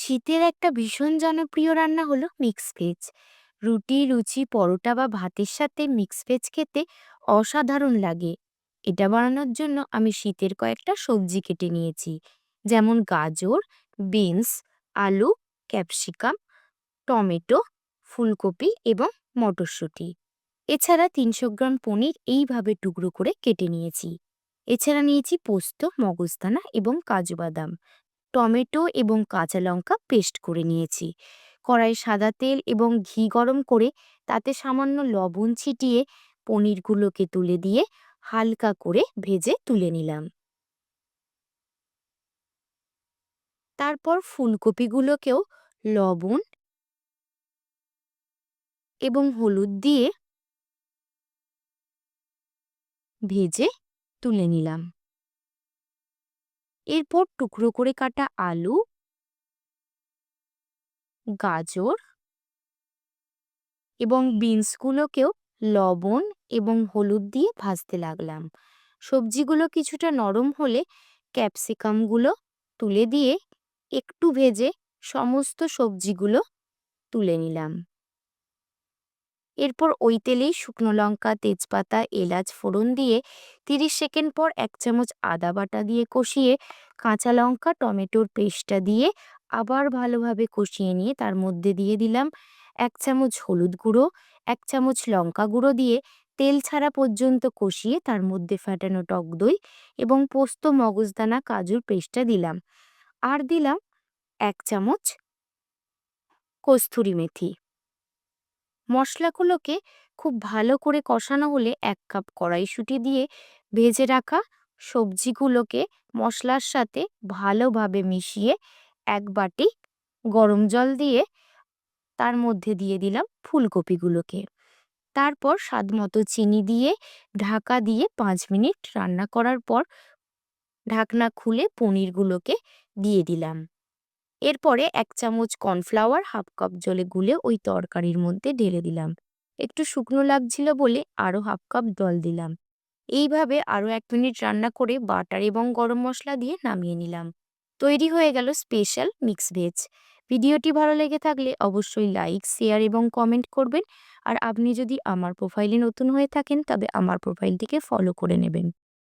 শীতের একটা ভীষণ জনপ্রিয় রান্না হলো মিক্স ভেজ। রুটি, লুচি, পরোটা বা ভাতের সাথে মিক্স ভেজ খেতে অসাধারণ লাগে। এটা বানানোর জন্য আমি শীতের কয়েকটা সবজি কেটে নিয়েছি, যেমন গাজর, বিনস, আলু, ক্যাপসিকাম, টমেটো, ফুলকপি এবং মটরশুঁটি। এছাড়া ৩০০ গ্রাম পনির এইভাবে টুকরো করে কেটে নিয়েছি। এছাড়া নিয়েছি পোস্ত, মগজদানা এবং কাজু বাদাম। টমেটো এবং কাঁচা লঙ্কা পেস্ট করে নিয়েছি। কড়াইয়ে সাদা তেল এবং ঘি গরম করে তাতে সামান্য লবণ ছিটিয়ে পনিরগুলোকে তুলে দিয়ে হালকা করে ভেজে তুলে নিলাম। তারপর ফুলকপিগুলোকেও লবণ এবং হলুদ দিয়ে ভেজে তুলে নিলাম। এরপর টুকরো করে কাটা আলু, গাজর এবং বিনসগুলোকেও লবণ এবং হলুদ দিয়ে ভাজতে লাগলাম। সবজিগুলো কিছুটা নরম হলে ক্যাপসিকামগুলো তুলে দিয়ে একটু ভেজে সমস্ত সবজিগুলো তুলে নিলাম। এরপর ওই তেলেই শুকনো লঙ্কা, তেজপাতা, এলাচ ফোড়ন দিয়ে ৩০ সেকেন্ড পর ১ চামচ আদা বাটা দিয়ে কষিয়ে কাঁচা লঙ্কা, টমেটোর পেস্টটা দিয়ে আবার ভালোভাবে কষিয়ে নিয়ে তার মধ্যে দিয়ে দিলাম ১ চামচ হলুদ গুঁড়ো, ১ চামচ লঙ্কা গুঁড়ো দিয়ে তেল ছাড়া পর্যন্ত কষিয়ে তার মধ্যে ফ্যাটানো টক দই এবং পোস্ত, মগজদানা, কাজুর পেস্টটা দিলাম। আর দিলাম ১ চামচ কস্তুরি মেথি। মশলাগুলোকে খুব ভালো করে কষানো হলে ১ কাপ কড়াইশুঁটি দিয়ে ভেজে রাখা সবজিগুলোকে মশলার সাথে ভালোভাবে মিশিয়ে ১ বাটি গরম জল দিয়ে তার মধ্যে দিয়ে দিলাম ফুলকপিগুলোকে। তারপর স্বাদমতো চিনি দিয়ে ঢাকা দিয়ে ৫ মিনিট রান্না করার পর ঢাকনা খুলে পনিরগুলোকে দিয়ে দিলাম। এরপরে ১ চামচ কর্নফ্লাওয়ার ১/২ কাপ জলে গুলে ওই তরকারির মধ্যে ঢেলে দিলাম। একটু শুকনো লাগছিল বলে আরও ১/২ কাপ জল দিলাম। এইভাবে আরও ১ মিনিট রান্না করে বাটার এবং গরম মসলা দিয়ে নামিয়ে নিলাম। তৈরি হয়ে গেল স্পেশাল মিক্স ভেজ। ভিডিওটি ভালো লেগে থাকলে অবশ্যই লাইক, শেয়ার এবং কমেন্ট করবেন। আর আপনি যদি আমার প্রোফাইলে নতুন হয়ে থাকেন তবে আমার প্রোফাইলটিকে ফলো করে নেবেন।